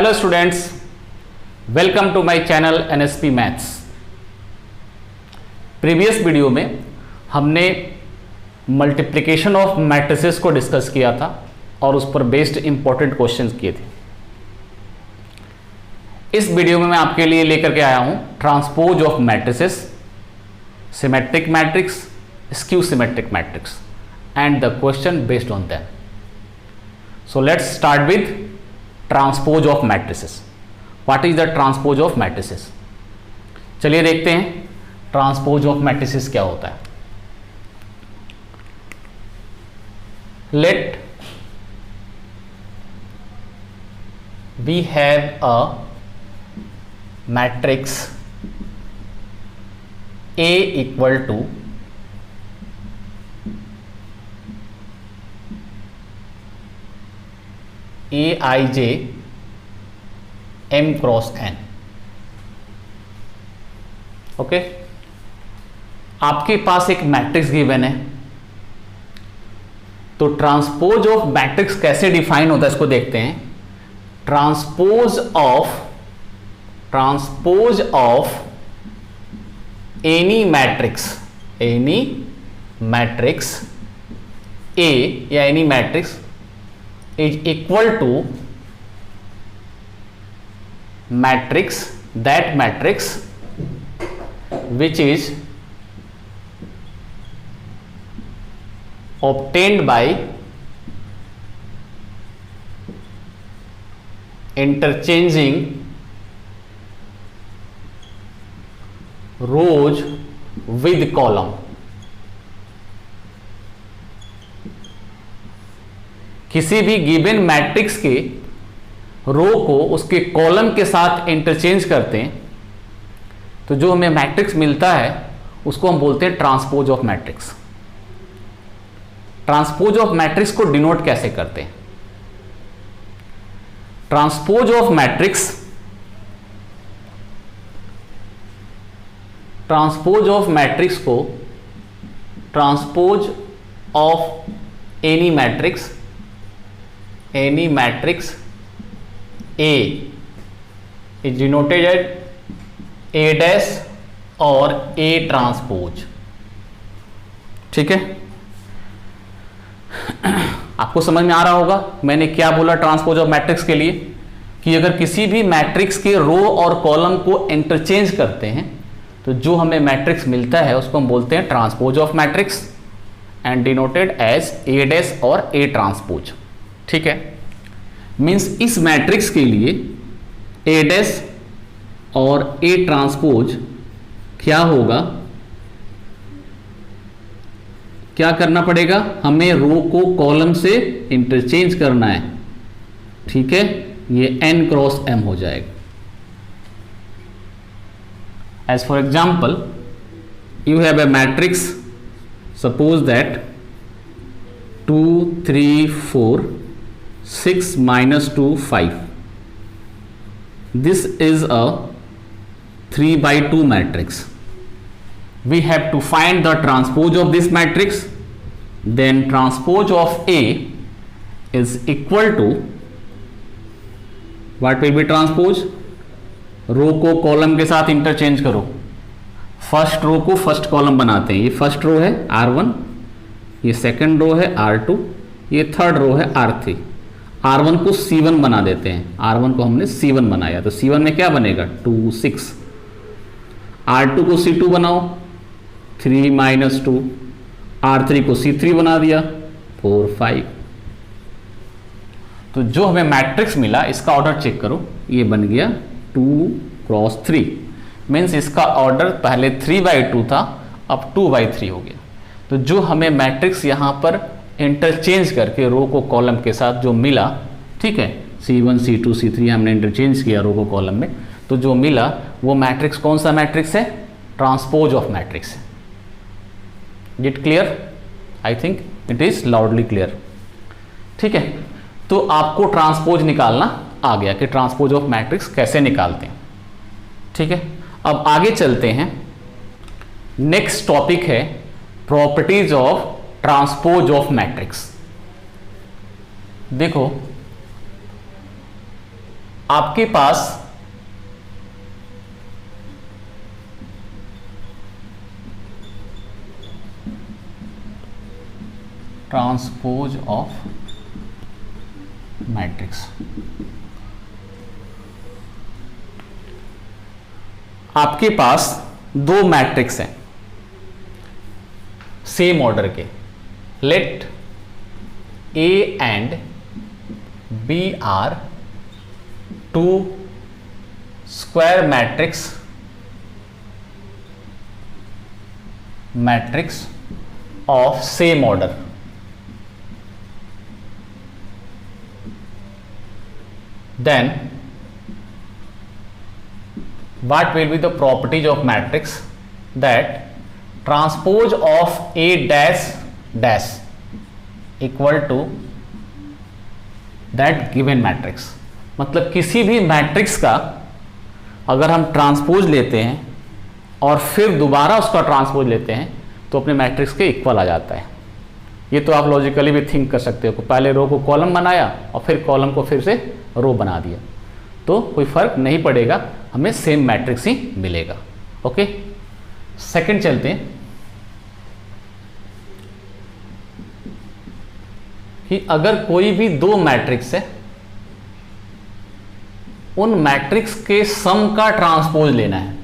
Hello students, welcome to my channel NSP maths. Previous video में हमने multiplication of matrices को discuss किया था और उस पर बेस्ड इंपॉर्टेंट क्वेश्चंस किए थे। इस वीडियो में मैं आपके लिए लेकर के आया हूं transpose of matrices, symmetric matrix, skew symmetric matrix and the question based on that. So let's start with transpose of matrices. What is the transpose of matrices? चलिए देखते हैं ट्रांसपोज ऑफ मैट्रिसेस क्या होता है। Let we have a matrix A equal to Aij m cross n। Okay, आपके पास एक matrix given है, तो ट्रांसपोज ऑफ मैट्रिक्स कैसे डिफाइन होता है इसको देखते हैं। Transpose of any matrix A या any matrix is equal to that matrix which is obtained by interchanging rows with column। किसी भी गिवन मैट्रिक्स के रो को उसके कॉलम के साथ इंटरचेंज करते हैं तो जो हमें मैट्रिक्स मिलता है उसको हम बोलते हैं transpose of matrix. Transpose of matrix को डिनोट कैसे करते हैं? ट्रांसपोज ऑफ मैट्रिक्स को transpose of any matrix A is denoted as A dash और A ट्रांसपोज। ठीक है, आपको समझ में आ रहा होगा मैंने क्या बोला ट्रांसपोज ऑफ मैट्रिक्स के लिए, कि अगर किसी भी मैट्रिक्स के रो और कॉलम को इंटरचेंज करते हैं तो जो हमें मैट्रिक्स मिलता है उसको हम बोलते हैं transpose of matrix and denoted as A dash और A ट्रांसपोज। ठीक है, मीन्स इस मैट्रिक्स के लिए A डैश और A ट्रांसपोज क्या होगा, क्या करना पड़ेगा, हमें रो को कॉलम से इंटरचेंज करना है। ठीक है, ये n क्रॉस m हो जाएगा। As for example you have a matrix, suppose that 2 3 4 6 -2 5। This is a 3/2 matrix. We have to find the transpose of this matrix. Then transpose of A is equal to, what will be transpose? रो को column के साथ interchange करो। First row को first column बनाते हैं, ये first row है R1, ये सेकंड रो है R2, ये थर्ड रो है R3। R1 को C1 बना देते हैं, R1 को हमने C1 बनाया तो C1 में क्या बनेगा 2 6। R2 को C2 बनाओ 3 -2, R3 को C3 बना दिया 4 5। तो जो हमें मैट्रिक्स मिला इसका ऑर्डर चेक करो, ये बन गया 2 क्रॉस 3। मीन्स इसका ऑर्डर पहले 3/2 था, अब 2/3 हो गया। तो जो हमें मैट्रिक्स यहाँ पर इंटरचेंज करके रो को कॉलम के साथ जो मिला, ठीक है, C1 C2 C3 हमने इंटरचेंज किया रो को कॉलम में, तो जो मिला वो मैट्रिक्स कौन सा मैट्रिक्स है? ट्रांसपोज ऑफ मैट्रिक्स है। It clear? I think it is loudly clear. ठीक है, तो आपको ट्रांसपोज निकालना आ गया कि ट्रांसपोज ऑफ मैट्रिक्स कैसे निकालते हैं। ठीक है, अब आगे चलते हैं। नेक्स्ट टॉपिक है properties of transpose of matrix. देखो आपके पास ट्रांसपोज ऑफ मैट्रिक्स, आपके पास दो मैट्रिक्स हैं सेम ऑर्डर के, let A and B are two square matrix of same order. Then what will be the properties of matrix? That transpose of A dash dash equal to that given matrix। मतलब किसी भी matrix का अगर हम transpose लेते हैं और फिर दोबारा उसका ट्रांसपोज लेते हैं तो अपने मैट्रिक्स के इक्वल आ जाता है। ये तो आप लॉजिकली भी थिंक कर सकते हो, पहले रो को कॉलम बनाया और फिर कॉलम को फिर से रो बना दिया, तो कोई फर्क नहीं पड़ेगा, हमें सेम मैट्रिक्स ही मिलेगा। ओके, सेकंड चलते हैं कि अगर कोई भी दो मैट्रिक्स है, उन मैट्रिक्स के सम का ट्रांसपोज लेना है,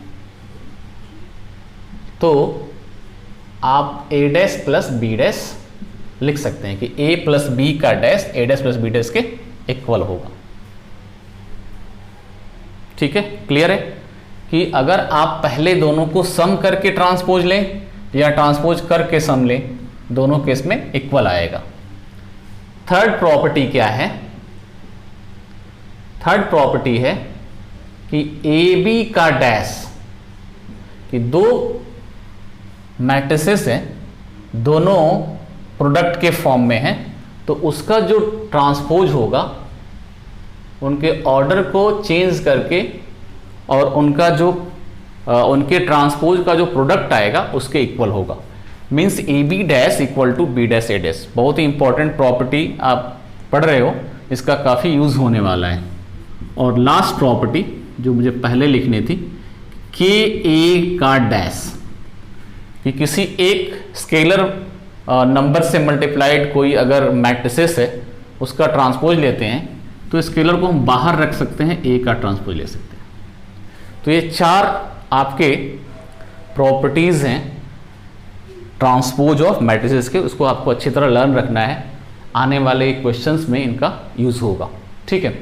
तो आप ए डैश प्लस बी डैश लिख सकते हैं कि a प्लस बी का dash A dash plus B dash के इक्वल होगा। ठीक है, क्लियर है कि अगर आप पहले दोनों को सम करके ट्रांसपोज लें या ट्रांसपोज करके सम लें, दोनों केस में इक्वल आएगा। थर्ड प्रॉपर्टी क्या है? थर्ड प्रॉपर्टी है कि ए बी का डैश, कि दो मैट्रिसेस हैं, दोनों प्रोडक्ट के फॉर्म में है, तो उसका जो ट्रांसपोज होगा उनके ऑर्डर को चेंज करके और उनका जो उनके ट्रांसपोज का जो प्रोडक्ट आएगा उसके इक्वल होगा। Means A B dash equal to B dash A dash. बहुत ही इंपॉर्टेंट प्रॉपर्टी आप पढ़ रहे हो, इसका काफ़ी यूज़ होने वाला है। और लास्ट प्रॉपर्टी जो मुझे पहले लिखनी थी, के ए का डैश, कि किसी एक स्केलर नंबर से मल्टीप्लाइड कोई अगर मैट्रिसेस है उसका ट्रांसपोज लेते हैं तो स्केलर को हम बाहर रख सकते हैं, ए का ट्रांसपोज ले सकते हैं। तो ये चार आपके प्रॉपर्टीज हैं ट्रांसपोज ऑफ मैट्रिसेस के, उसको आपको अच्छी तरह लर्न रखना है, आने वाले क्वेश्चंस में इनका यूज होगा। ठीक है,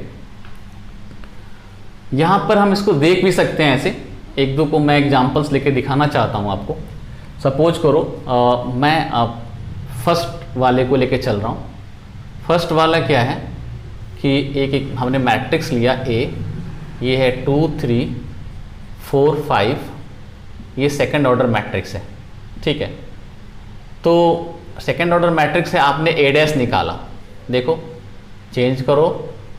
यहां पर हम इसको देख भी सकते हैं ऐसे, एक दो को मैं एग्जांपल्स लेके दिखाना चाहता हूं आपको। सपोज करो मैं फर्स्ट वाले को लेके चल रहा हूं। फर्स्ट वाला क्या है कि एक हमने मैट्रिक्स लिया ए, ये है 2 3 4 5, ये सेकंड ऑर्डर मैट्रिक्स है। ठीक है, तो सेकंड ऑर्डर मैट्रिक्स है, आपने ए डैश निकाला, देखो चेंज करो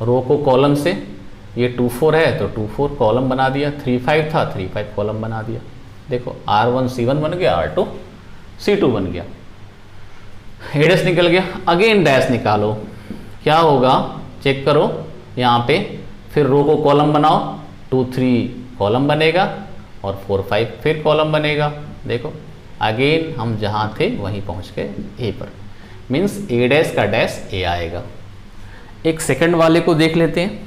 रो को कॉलम से, ये 2 4 है तो 2 4 कॉलम बना दिया, 3 5 था 3 5 कॉलम बना दिया। देखो R1 C1 बन गया, R2 C2 बन गया, ए डैश निकल गया। अगेन डैश निकालो, क्या होगा चेक करो यहाँ पे, फिर रो को कॉलम बनाओ, 2 3 कॉलम बनेगा और 4 5 फिर कॉलम बनेगा। देखो अगेन हम जहाँ थे वहीं पहुँच गए ए पर, मीन्स ए डैश का डैश ए आएगा। एक सेकंड वाले को देख लेते हैं।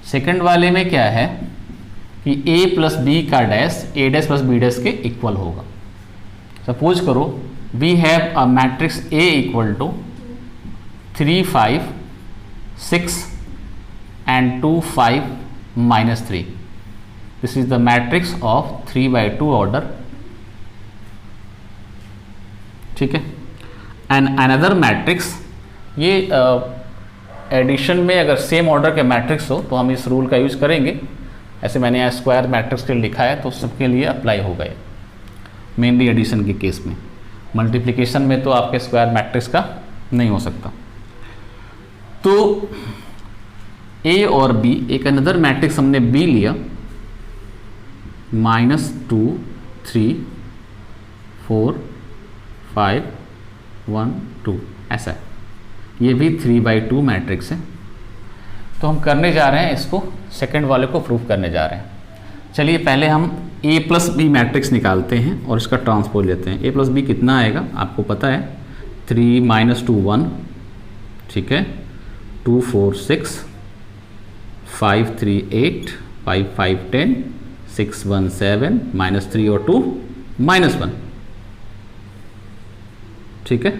सेकंड वाले में क्या है कि a प्लस बी का dash A dash plus B dash के इक्वल होगा। सपोज करो we have a matrix A equal to 3 5 6 and 2 5 minus 3. This is the matrix of 3/2 order. ठीक है, एंड अनदर मैट्रिक्स, ये एडिशन में अगर सेम ऑर्डर के मैट्रिक्स हो तो हम इस रूल का यूज करेंगे। ऐसे मैंने यहाँ स्क्वायर मैट्रिक्स के लिए लिखा है तो सबके लिए अप्लाई होगा ये, मेनली एडिशन के केस में। मल्टीप्लिकेशन में तो आपके स्क्वायर मैट्रिक्स का नहीं हो सकता। तो ए और बी, एक अनदर मैट्रिक्स हमने बी लिया, -2 3 4 5 1 2, ऐसा है। ये भी 3/2 मैट्रिक्स है। तो हम करने जा रहे हैं इसको सेकंड वाले को प्रूफ करने जा रहे हैं। चलिए पहले हम a प्लस बी मैट्रिक्स निकालते हैं और इसका ट्रांसपोज लेते हैं। a प्लस बी कितना आएगा आपको पता है, 3 - 2 1, ठीक है, 2 4 6, 5 3 8, 5 5 10, 6 1 7, -3 और 2 -1, ठीक है।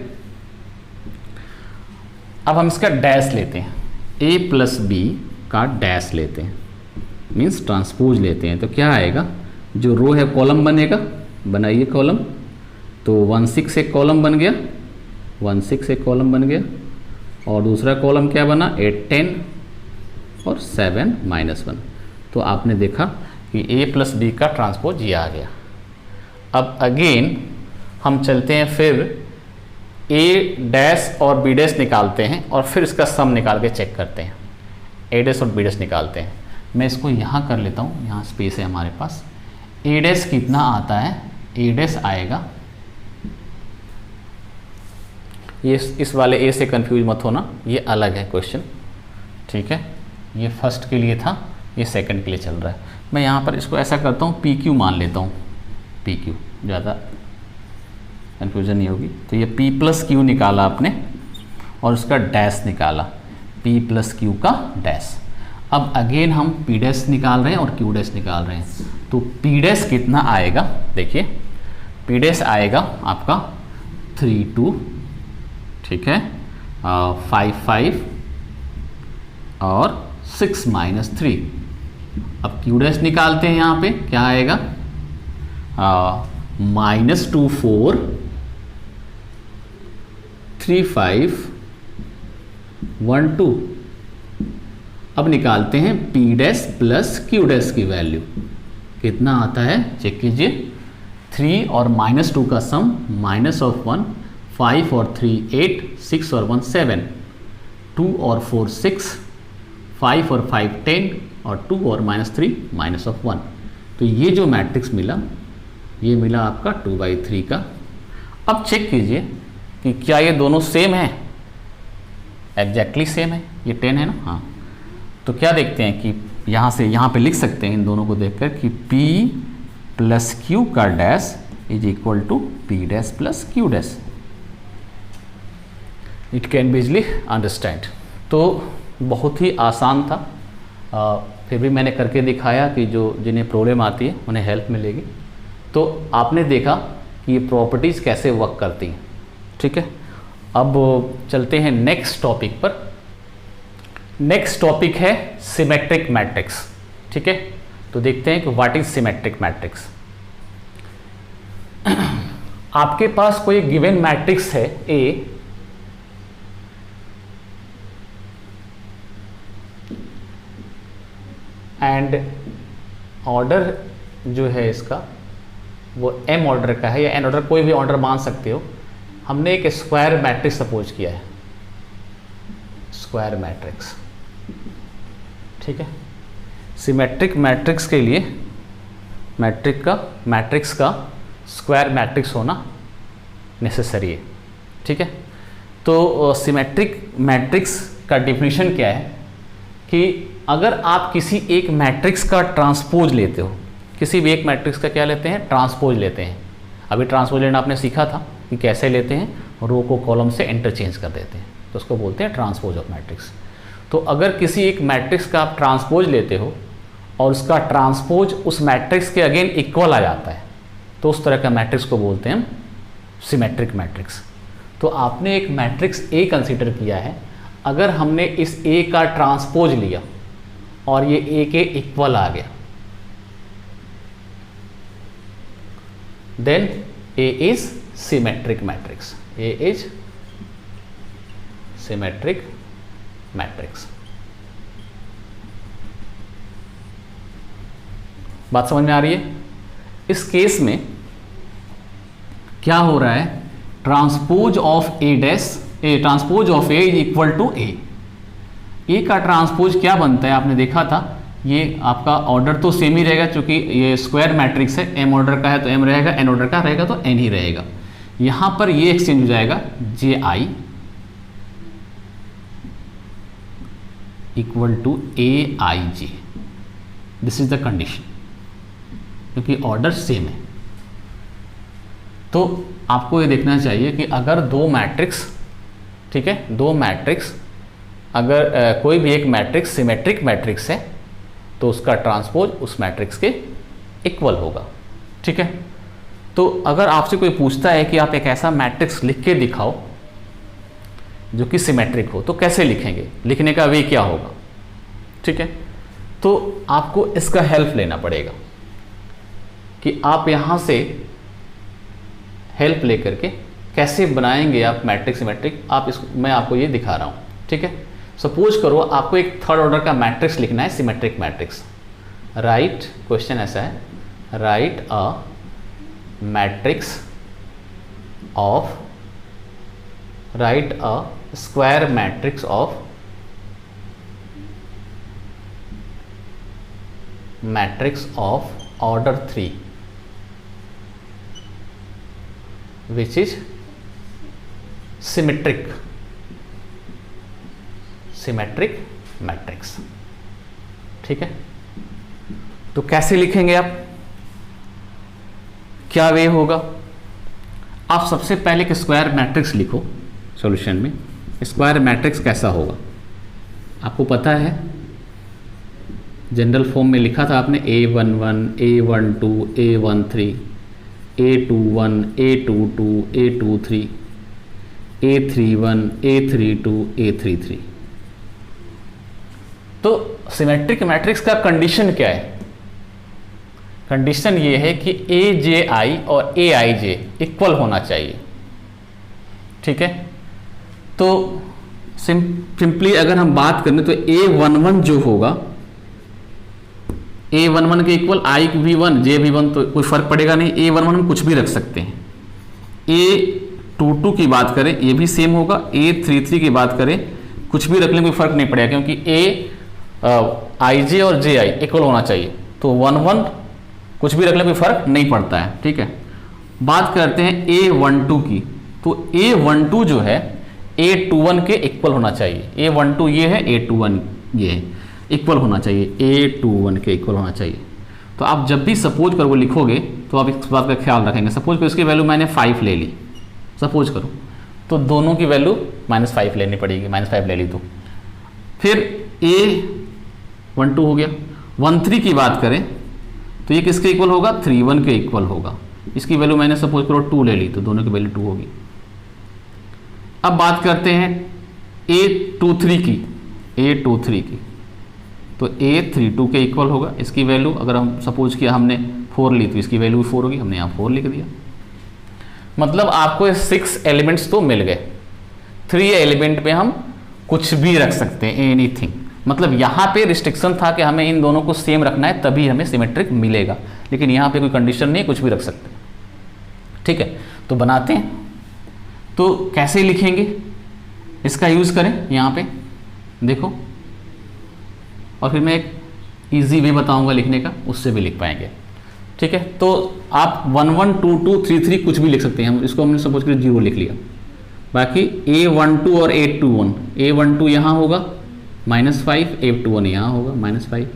अब हम इसका डैश लेते हैं, a प्लस बी का डैश लेते हैं, मीन्स ट्रांसपोज लेते हैं। तो क्या आएगा, जो रो है कॉलम बनेगा, बनाइए कॉलम। तो 1 6 एक कॉलम बन गया, 1 6 एक कॉलम बन गया, और दूसरा कॉलम क्या बना, 8 10 और 7 -1। तो आपने देखा कि a प्लस बी का ट्रांसपोज ये आ गया। अब अगेन हम चलते हैं, फिर a डैश और b डैश निकालते हैं और फिर इसका सम निकाल के चेक करते हैं। a डैश और b डैश निकालते हैं। मैं इसको यहाँ कर लेता हूँ, यहाँ स्पेस है हमारे पास। a डैश कितना आता है, a डैश आएगा, ये इस वाले a से कंफ्यूज मत होना, ये अलग है क्वेश्चन, ठीक है। ये फर्स्ट के लिए था, ये सेकंड के लिए चल रहा है। मैं यहाँ पर इसको ऐसा करता हूँ, PQ मान लेता हूँ, PQ, ज़्यादा कन्फ्यूजन नहीं होगी। तो ये P प्लस Q निकाला आपने और उसका डैश निकाला, P प्लस Q का डैश। अब अगेन हम P डैश निकाल रहे हैं और Q डैश निकाल रहे हैं। तो P डैश कितना आएगा, देखिए P डैश आएगा आपका 3 2, ठीक है, 5 5 और 6 -3। अब Q डैश निकालते हैं, यहाँ पे क्या आएगा, -2 4 3 5 1 2। अब निकालते हैं P dash plus Q dash की वैल्यू, कितना आता है चेक कीजिए। 3 और -2 का सम, -1, 5 और 3 8, 6 और 1 7, 2 और 4 6, 5 और 5 10 और 2 और -3 -1। तो ये जो मैट्रिक्स मिला, ये मिला आपका 2/3 का। अब चेक कीजिए कि क्या ये दोनों सेम है, एग्जैक्टली सेम है, ये 10 है ना, हाँ। तो क्या देखते हैं कि यहाँ से यहाँ पे लिख सकते हैं इन दोनों को देखकर कि P प्लस Q का dash is equal to P dash plus Q dash. It can be easily understand. तो बहुत ही आसान था, फिर भी मैंने करके दिखाया कि जिन्हें प्रॉब्लम आती है उन्हें हेल्प मिलेगी। तो आपने देखा कि ये प्रॉपर्टीज़ कैसे वर्क करती हैं, ठीक है। अब चलते हैं नेक्स्ट टॉपिक पर। नेक्स्ट टॉपिक है सिमेट्रिक मैट्रिक्स, ठीक है। तो देखते हैं कि व्हाट इज सिमेट्रिक मैट्रिक्स। आपके पास कोई गिवन मैट्रिक्स है A, एंड ऑर्डर जो है इसका वो m ऑर्डर का है या n ऑर्डर, कोई भी ऑर्डर मान सकते हो। हमने एक स्क्वायर मैट्रिक्स सपोज किया है, स्क्वायर मैट्रिक्स, ठीक है। सिमेट्रिक मैट्रिक्स के लिए मैट्रिक्स का स्क्वायर मैट्रिक्स होना नेसेसरी है, ठीक है। तो सिमेट्रिक मैट्रिक्स का डेफिनेशन क्या है कि अगर आप किसी एक मैट्रिक्स का ट्रांसपोज लेते हो, किसी भी एक मैट्रिक्स का क्या लेते हैं, ट्रांसपोज लेते हैं। अभी ट्रांसपोज लेना आपने सीखा था कि कैसे लेते हैं, रो को कॉलम से इंटरचेंज कर देते हैं, तो उसको बोलते हैं ट्रांसपोज ऑफ मैट्रिक्स। तो अगर किसी एक मैट्रिक्स का आप ट्रांसपोज लेते हो और उसका ट्रांसपोज उस मैट्रिक्स के अगेन इक्वल आ जाता है, तो उस तरह का मैट्रिक्स को बोलते हैं हम सिमेट्रिक मैट्रिक्स। तो आपने एक मैट्रिक्स A कंसीडर किया है, अगर हमने इस A का ट्रांसपोज लिया और ये A के इक्वल आ गया, then A is symmetric matrix, A is symmetric matrix. बात समझ में आ रही है? इस केस में क्या हो रहा है, transpose of A dash, transpose of A is equal to A। A का ट्रांसपोज क्या बनता है, आपने देखा था, ये आपका ऑर्डर तो सेम ही रहेगा क्योंकि ये स्क्वायर मैट्रिक्स है, m ऑर्डर का है तो m रहेगा, n ऑर्डर का रहेगा तो n ही रहेगा। यहां पर ये एक्सचेंज हो जाएगा ji equal to aij, this is the condition, क्योंकि ऑर्डर सेम है। तो आपको ये देखना चाहिए कि अगर दो मैट्रिक्स, ठीक है, दो मैट्रिक्स, अगर कोई भी एक मैट्रिक्स सिमेट्रिक मैट्रिक्स है तो उसका ट्रांसपोज उस मैट्रिक्स के इक्वल होगा, ठीक है। तो अगर आपसे कोई पूछता है कि आप एक ऐसा मैट्रिक्स लिख के दिखाओ जो कि सिमेट्रिक हो, तो कैसे लिखेंगे, लिखने का वे क्या होगा, ठीक है। तो आपको इसका हेल्प लेना पड़ेगा कि आप यहाँ से हेल्प लेकर के कैसे बनाएंगे आप मैट्रिक्स सिमेट्रिक, मैं आपको ये दिखा रहा हूँ, ठीक है। सपोज करो आपको एक थर्ड ऑर्डर का मैट्रिक्स लिखना है, सिमेट्रिक मैट्रिक्स। राइट, क्वेश्चन ऐसा है, right a matrix of, right a square matrix of order 3 which is symmetric matrix, ठीक है। तो कैसे लिखेंगे आप, क्या वे होगा? आप सबसे पहले एक स्क्वायर मैट्रिक्स लिखो सॉल्यूशन में। स्क्वायर मैट्रिक्स कैसा होगा आपको पता है, जनरल फॉर्म में लिखा था आपने, A11 A12 A13 A21 A22 A23 A31 A32 A33। तो सिमेट्रिक मैट्रिक्स का कंडीशन क्या है? कंडीशन ये है कि AJI और AIJ इक्वल होना चाहिए, ठीक है। तो सिंपली अगर हम बात करें तो A11 जो होगा, A11 के इक्वल I V1 JV1, तो कोई फर्क पड़ेगा नहीं, A11 हम कुछ भी रख सकते हैं। A22 की बात करें ये भी सेम होगा, A33 की बात करें कुछ भी रख लें कोई फर्क नहीं पड़ेगा, क्योंकि IJ और JI इक्वल होना चाहिए। तो 1 कुछ भी रख लें कोई फर्क नहीं पड़ता है, ठीक है। बात करते हैं A12 की, तो A12 जो है A21 के इक्वल होना चाहिए। A12 ये है, A21 ये है, इक्वल होना चाहिए, A21 के इक्वल होना चाहिए। तो आप जब भी सपोज करो लिखोगे तो आप इस बात का ख्याल रखेंगे। सपोज करो इसकी वैल्यू मैंने 5 ले ली, सपोज करो, तो दोनों की वैल्यू -5 लेनी पड़ेगी, -5 ले ली तो फिर A12 हो गया। 13 की बात करें तो ये किसके इक्वल होगा, 31 के इक्वल होगा। इसकी वैल्यू मैंने सपोज करो 2 ले ली, तो दोनों की वैल्यू 2 होगी। अब बात करते हैं A23 की, तो A32 के इक्वल होगा। इसकी वैल्यू अगर हम सपोज किया हमने 4 ली, तो इसकी वैल्यू 4 होगी, हमने यहाँ 4 लिख दिया। मतलब आपको 6 एलिमेंट्स तो मिल गए, 3 एलिमेंट पे हम कुछ भी रख सकते हैं, एनीथिंग। मतलब यहाँ पे रिस्ट्रिक्शन था कि हमें इन दोनों को सेम रखना है तभी हमें सिमेट्रिक मिलेगा, लेकिन यहाँ पे कोई कंडीशन नहीं है, कुछ भी रख सकते हैं, ठीक है। तो बनाते हैं, तो कैसे लिखेंगे, इसका यूज़ करें यहाँ पे, देखो, और फिर मैं एक इजी वे बताऊंगा लिखने का, उससे भी लिख पाएंगे, ठीक है। तो आप 1 1 2 2 3 3 कुछ भी लिख सकते हैं, हम इसको हमने सपोज कर 0 लिख लिया। बाकी A12 और A21, A12 यहाँ होगा -5, A21 यहाँ होगा -5,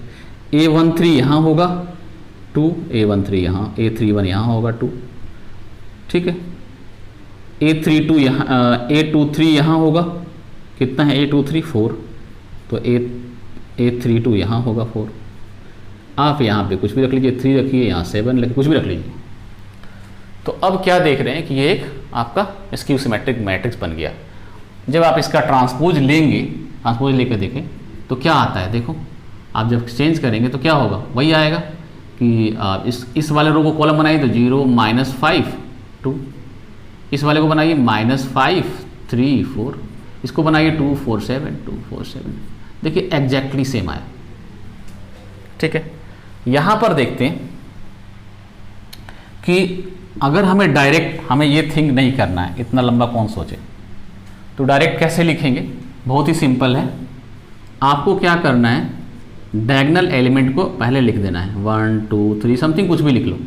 A13 यहाँ होगा 2, A13 यहाँ, A31 यहाँ होगा 2, ठीक है। A32 यहाँ, A23 यहाँ होगा, कितना है A23 4, तो A32 यहाँ होगा 4। आप यहाँ पे कुछ भी रख लीजिए, 3 रखिए, यहाँ 7 रखिए, कुछ भी रख लीजिए। तो अब क्या देख रहे हैं कि ये एक आपका स्क्यू सिमेट्रिक मैट्रिक्स बन गया। जब आप इसका ट्रांसपोज लेंगे, ट्रांसपोज लेकर देखें तो क्या आता है, देखो आप जब चेंज करेंगे तो क्या होगा, वही आएगा कि आप इस वाले रो को कॉलम बनाइए तो 0 -5 2, इस वाले को बनाइए -5 3 4, इसको बनाइए 2 4 7 2 4 7, देखिए एग्जैक्टली सेम आया, ठीक है। यहाँ पर देखते हैं कि अगर हमें डायरेक्ट हमें ये थिंक नहीं करना है, इतना लंबा कौन सोचे, तो डायरेक्ट कैसे लिखेंगे, बहुत ही सिंपल है। आपको क्या करना है, डायगोनल एलिमेंट को पहले लिख देना है, 1 2 3 समथिंग कुछ भी लिख लो।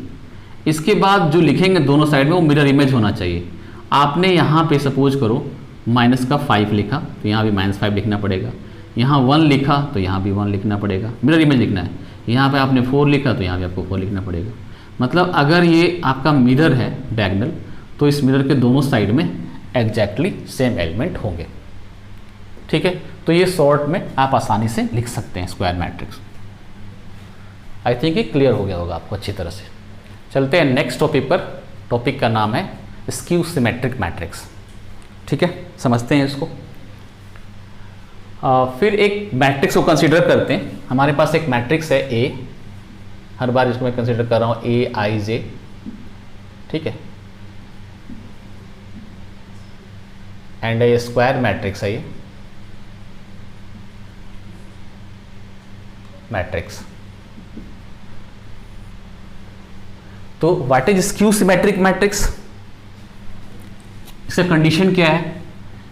इसके बाद जो लिखेंगे दोनों साइड में वो मिरर इमेज होना चाहिए। आपने यहाँ पे सपोज करो -5 लिखा तो यहाँ भी -5 लिखना पड़ेगा, यहाँ 1 लिखा तो यहाँ भी 1 लिखना पड़ेगा, मिरर इमेज लिखना है। यहाँ पे आपने 4 लिखा तो यहाँ पे आपको 4 लिखना पड़ेगा। मतलब अगर ये आपका मिरर है डायगोनल, तो इस मिरर के दोनों साइड में एग्जैक्टली सेम एलिमेंट होंगे। ठीक है, तो ये शॉर्ट में आप आसानी से लिख सकते हैं स्क्वायर मैट्रिक्स। आई थिंक ये क्लियर हो गया होगा आपको अच्छी तरह से। चलते हैं नेक्स्ट टॉपिक पर। टॉपिक का नाम है स्क्यू सिमेट्रिक मैट्रिक्स। ठीक है, समझते हैं इसको। फिर एक मैट्रिक्स को कंसीडर करते हैं। हमारे पास एक मैट्रिक्स है ए, हर बार इसको मैं कंसीडर कर रहा हूँ ए आई जे। ठीक है, एंड ये स्क्वायर मैट्रिक्स है, ये मैट्रिक्स। तो what is skew symmetric matrix? इसका कंडीशन क्या है?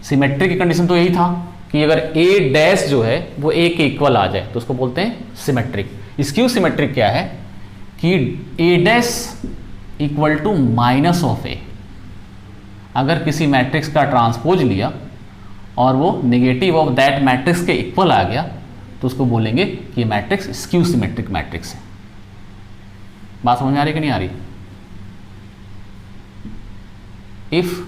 सिमेट्रिक की कंडीशन तो यही था कि अगर ए डैश जो है वो ए के इक्वल आ जाए तो उसको बोलते हैं सिमेट्रिक। स्क्यू सिमेट्रिक क्या है कि A dash equal to minus of A. अगर किसी मैट्रिक्स का ट्रांसपोज लिया और वो नेगेटिव ऑफ दैट मैट्रिक्स के इक्वल आ गया तो उसको बोलेंगे कि मैट्रिक्स स्क्यू सिमेट्रिक मैट्रिक्स है। बात समझ में आ रही कि नहीं आ रही? If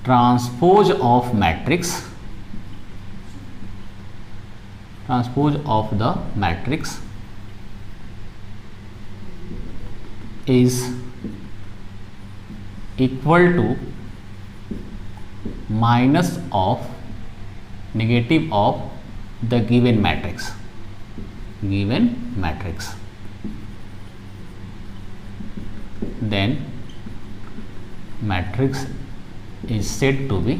transpose of matrix, transpose of the matrix is equal to minus of negative of the given matrix, then matrix is said to be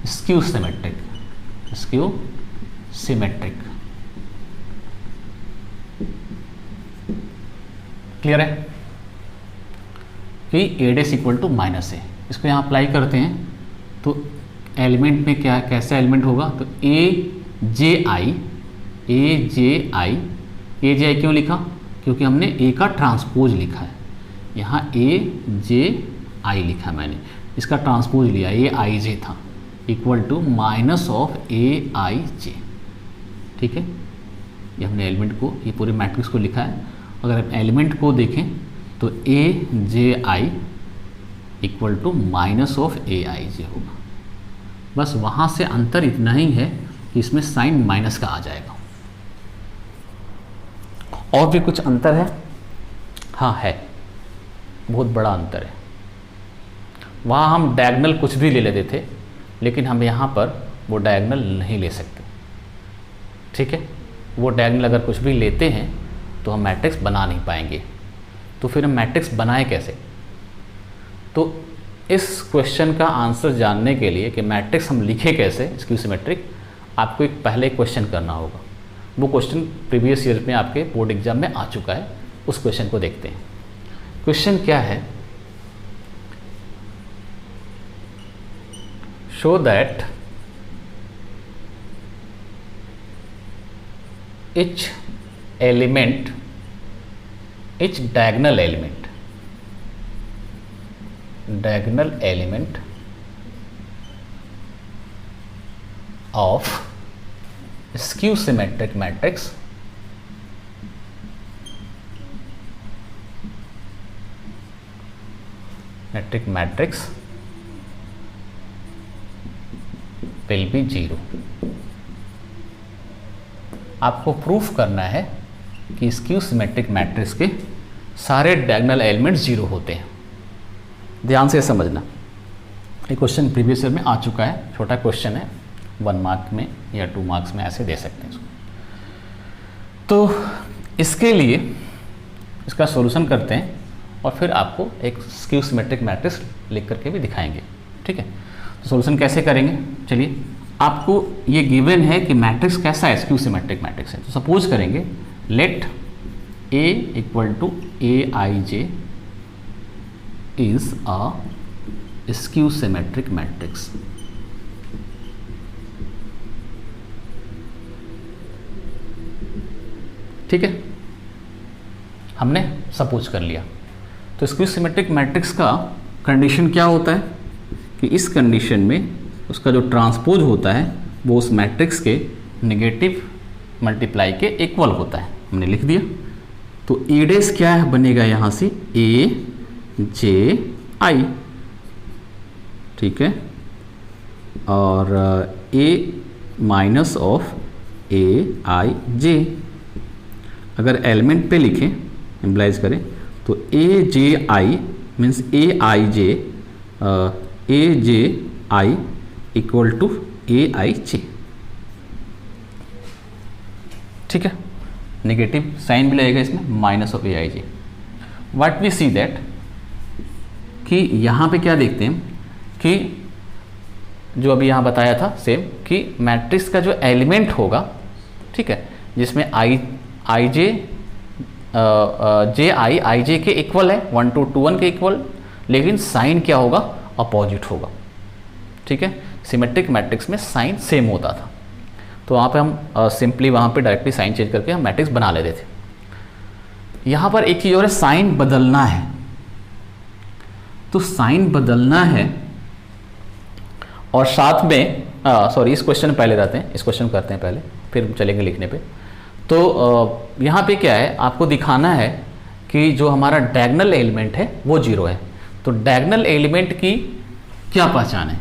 skew symmetric। Clear है कि A dash equal to minus है। इसको यहाँ apply करते हैं तो element में क्या, कैसा एलिमेंट होगा? तो ए जे आई क्यों लिखा? क्योंकि हमने ए का ट्रांसपोज लिखा है। यहाँ ए जे आई लिखा मैंने, इसका ट्रांसपोज लिया, ए आई जे था, equal to minus of A I J. ठीक है, ये हमने एलिमेंट को, ये पूरे मैट्रिक्स को लिखा है। अगर आप एलिमेंट को देखें तो A J I equal to minus of A I जे होगा। बस वहाँ से अंतर इतना ही है कि इसमें साइन माइनस का आ जाएगा। और भी कुछ अंतर है? हाँ है, बहुत बड़ा अंतर है। वहाँ हम डायगोनल कुछ भी ले लेते थे, लेकिन हम यहाँ पर वो डायगोनल नहीं ले सकते। ठीक है, वो डायगोनल अगर कुछ भी लेते हैं तो हम मैट्रिक्स बना नहीं पाएंगे। तो फिर हम मैट्रिक्स बनाएं कैसे? तो इस क्वेश्चन का आंसर जानने के लिए कि मैट्रिक्स हम लिखें कैसे स्क्यू सिमेट्रिक, आपको एक पहले क्वेश्चन करना होगा। वो क्वेश्चन प्रीवियस ईयर में आपके बोर्ड एग्जाम में आ चुका है, उस क्वेश्चन को देखते हैं। क्वेश्चन क्या है? Show that each diagonal element of skew symmetric matrix will be 0। आपको प्रूफ करना है कि स्क्यू सिमेट्रिक मैट्रिक्स के सारे डायगोनल एलिमेंट 0 होते हैं। ध्यान से समझना, ये क्वेश्चन प्रीवियस ईयर में आ चुका है, छोटा क्वेश्चन है, 1 मार्क में या 2 मार्क्स में ऐसे दे सकते हैं इसको। तो इसके लिए इसका सॉल्यूशन करते हैं और फिर आपको एक स्क्यू सिमेट्रिक मैट्रिक्स लिख करके भी दिखाएंगे। ठीक है, तो सॉल्यूशन कैसे करेंगे? चलिए, आपको ये गिवन है कि मैट्रिक्स कैसा है, स्क्यू सिमेट्रिक मैट्रिक्स है। तो सपोज करेंगे let A equal to A I J is a skew symmetric matrix. ठीक है, हमने सपोज कर लिया। तो स्क्यू सिमेट्रिक मैट्रिक्स का कंडीशन क्या होता है कि इस कंडीशन में उसका जो ट्रांसपोज होता है वो उस मैट्रिक्स के नेगेटिव मल्टीप्लाई के इक्वल होता है, हमने लिख दिया। तो ए डैश क्या है बनेगा यहाँ से, ए जे आई, ठीक है, और ए माइनस ऑफ ए आई जे। अगर एलिमेंट पे लिखें, एम्प्लाइज करें, तो A J I means A I J, A J I equal to A I J, ठीक है। नेगेटिव साइन भी लगेगा इसमें, minus of A I J. What we see that कि यहाँ पे क्या देखते हैं कि जो अभी यहाँ बताया था सेम, कि मैट्रिक्स का जो एलिमेंट होगा, ठीक है, जिसमें आई जे जे आई जे के इक्वल है, 1 to 2 के इक्वल, लेकिन साइन क्या होगा, अपोजिट होगा, ठीक है। सिमेट्रिक मैट्रिक्स में साइन सेम होता था, तो वहाँ पे हम सिंपली वहाँ पे डायरेक्टली साइन चेंज करके हम मैट्रिक्स बना लेते थे। यहाँ पर एक चीज़ और है, साइन बदलना है। तो साइन बदलना है और साथ में सॉरी, इस क्वेश्चन पहले रहते हैं, इस क्वेश्चन करते हैं पहले, फिर चलेंगे लिखने पे। तो यहाँ पे क्या है, आपको दिखाना है कि जो हमारा डायगोनल एलिमेंट है वो 0 है। तो डायगोनल एलिमेंट की क्या पहचान है,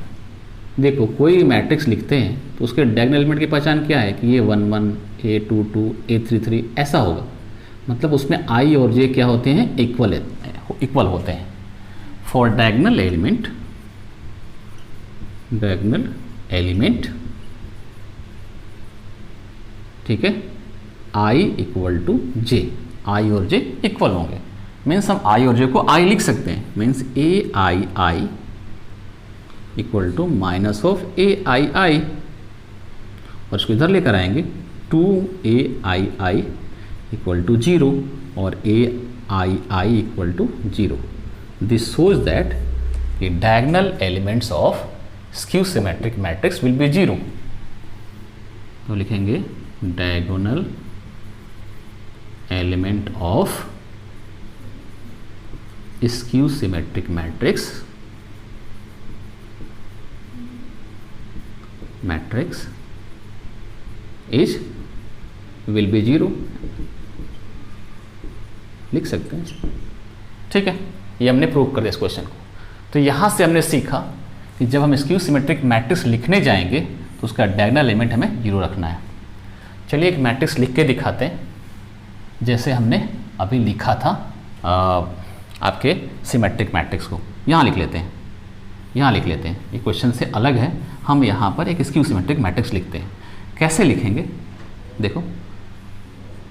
देखो कोई मैट्रिक्स लिखते हैं तो उसके डायगोनल एलिमेंट की पहचान क्या है कि ये 1 1, A2 2, A3 ऐसा होगा, मतलब उसमें आई और जे क्या होते हैं, इक्वल होते हैं। फॉर डायगोनल एलिमेंट, ठीक है, आई इक्वल टू जे, आई और जे इक्वल होंगे, मीन्स हम आई और जे को आई लिख सकते हैं, means A I I equal to minus of A I I, और इसको इधर लेकर आएंगे 2 ए आई आई इक्वल टू 0 और A I I equal to 0। This shows that the diagonal elements of skew symmetric matrix will be 0। तो लिखेंगे diagonal element of skew symmetric matrix is will be 0, लिख सकते हैं, ठीक है। ये हमने प्रूव कर दिया इस क्वेश्चन को। तो यहाँ से हमने सीखा कि जब हम स्क्यू सिमेट्रिक मैट्रिक्स लिखने जाएंगे तो उसका डायगोनल एलिमेंट हमें 0 रखना है। चलिए एक मैट्रिक्स लिख के दिखाते हैं, जैसे हमने अभी लिखा था आपके सिमेट्रिक मैट्रिक्स को। यहाँ लिख लेते हैं, ये क्वेश्चन से अलग है। हम यहाँ पर एक स्क्यू सिमेट्रिक मैट्रिक्स लिखते हैं। कैसे लिखेंगे, देखो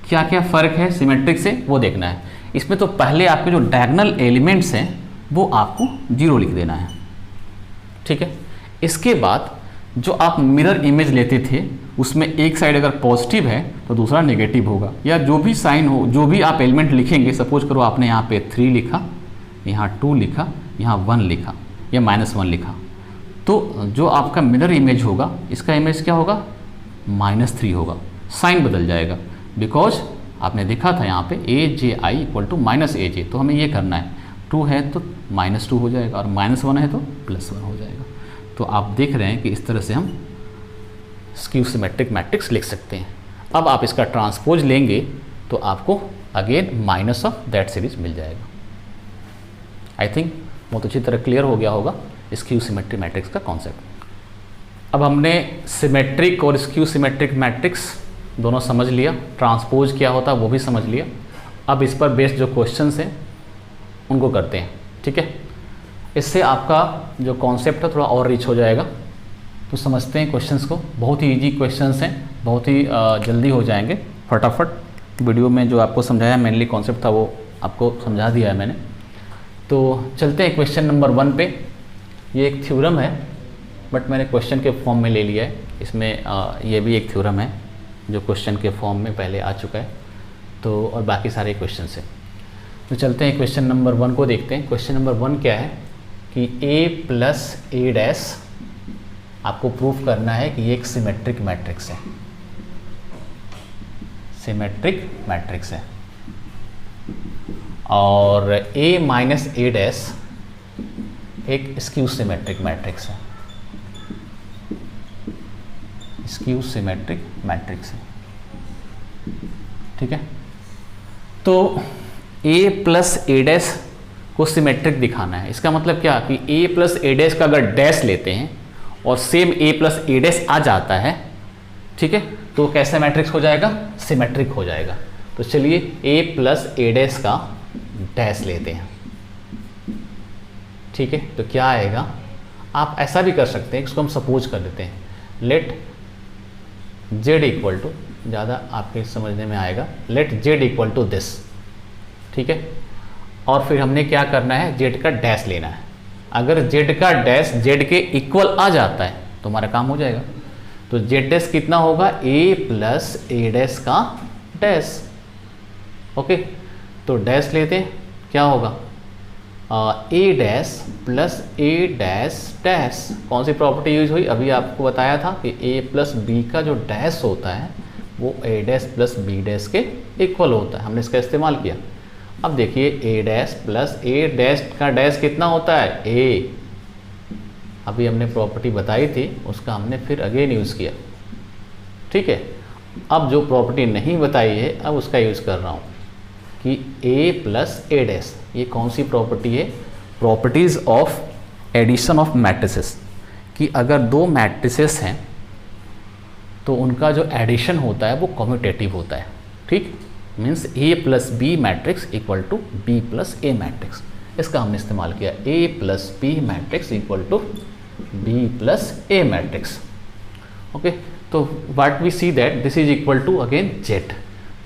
क्या क्या फ़र्क है सिमेट्रिक से वो देखना है। इसमें तो पहले आपके जो डायगोनल एलिमेंट्स हैं वो आपको 0 लिख देना है, ठीक है। इसके बाद जो आप मिरर इमेज लेते थे उसमें एक साइड अगर पॉजिटिव है तो दूसरा नेगेटिव होगा, या जो भी साइन हो, जो भी आप एलिमेंट लिखेंगे, सपोज करो आपने यहाँ पे 3 लिखा, यहाँ 2 लिखा, यहाँ 1 लिखा या -1 लिखा, तो जो आपका मिरर इमेज होगा इसका इमेज क्या होगा, -3 होगा। साइन बदल जाएगा, बिकॉज आपने देखा था यहाँ पे ए J I equal to minus ए जे, तो हमें ये करना है, 2 है तो -2 हो जाएगा और -1 है तो +1 हो जाएगा। तो आप देख रहे हैं कि इस तरह से हम स्क्यू सिमेट्रिक मैट्रिक्स लिख सकते हैं। अब आप इसका ट्रांसपोज लेंगे तो आपको again minus of that series मिल जाएगा। आई थिंक बहुत अच्छी तरह क्लियर हो गया होगा स्क्यू सिमेट्रिक मैट्रिक्स का कॉन्सेप्ट। अब हमने सिमेट्रिक और स्क्यू सिमेट्रिक मैट्रिक्स दोनों समझ लिया, ट्रांसपोज क्या होता है वो भी समझ लिया। अब इस पर बेस्ड जो क्वेश्चंस हैं उनको करते हैं, ठीक है। इससे आपका जो कॉन्सेप्ट है थोड़ा और रिच हो जाएगा। तो समझते हैं क्वेश्चंस को, बहुत ही इजी क्वेश्चंस हैं, बहुत ही जल्दी हो जाएंगे फटाफट। वीडियो में जो आपको समझाया मेनली कॉन्सेप्ट था वो आपको समझा दिया है मैंने। तो चलते हैं क्वेश्चन नंबर 1 पे। ये एक थ्योरम है बट मैंने क्वेश्चन के फॉर्म में ले लिया है। इसमें ये भी एक थ्योरम है जो क्वेश्चन के फॉर्म में पहले आ चुका है, तो और बाकी सारे क्वेश्चन से। तो चलते हैं क्वेश्चन नंबर 1 को देखते हैं। क्वेश्चन नंबर 1 क्या है कि a प्लस ए डैश आपको प्रूफ करना है कि ये एक सिमेट्रिक मैट्रिक्स है, सिमेट्रिक मैट्रिक्स है। और a माइनस ए डैश एक स्क्यू सिमेट्रिक मैट्रिक्स है, स्क्यू सिमेट्रिक मैट्रिक्स है। ठीक है, तो ए प्लस ए डैश को सिमेट्रिक दिखाना है। इसका मतलब क्या कि ए प्लस ए डैश का अगर डैश लेते हैं और same A plus A dash आ जाता है, ठीक है, तो कैसा मैट्रिक्स हो जाएगा? सिमेट्रिक हो जाएगा। तो चलिए ए प्लस ए डैश का डैश लेते हैं। ठीक है, तो क्या आएगा? आप ऐसा भी कर सकते हैं, इसको हम सपोज कर देते हैं, लेट जेड इक्वल टू, ज़्यादा आपके समझने में आएगा, let Z equal to this. ठीक है, और फिर हमने क्या करना है? जेड का डैश लेना है। अगर जेड का डैश जेड के इक्वल आ जाता है तो हमारा काम हो जाएगा। तो जेड डैश कितना होगा? ए प्लस ए डैश का डैश। ओके, तो डैश लेते हैं, क्या होगा? ए dash plus A dash dash. कौन सी प्रॉपर्टी यूज हुई? अभी आपको बताया था कि ए प्लस बी का जो डैश होता है वो ए डैश प्लस बी डैश के इक्वल होता है, हमने इसका इस्तेमाल किया। अब देखिए ए डैश प्लस ए डैश का डैश कितना होता है? ए। अभी हमने प्रॉपर्टी बताई थी, उसका हमने फिर अगेन यूज़ किया। ठीक है, अब जो प्रॉपर्टी नहीं बताई है अब उसका यूज़ कर रहा हूँ कि a प्लस ए डैश, ये कौन सी प्रॉपर्टी है? Properties of addition of matrices, कि अगर दो मैट्रिसेस हैं तो उनका जो एडिशन होता है वो कम्यूटेटिव होता है। ठीक, means A plus B matrix equal to B plus A matrix, इसका हमने इस्तेमाल किया। A plus B matrix equal to B plus A matrix. Okay, तो what we see that this is equal to again Z.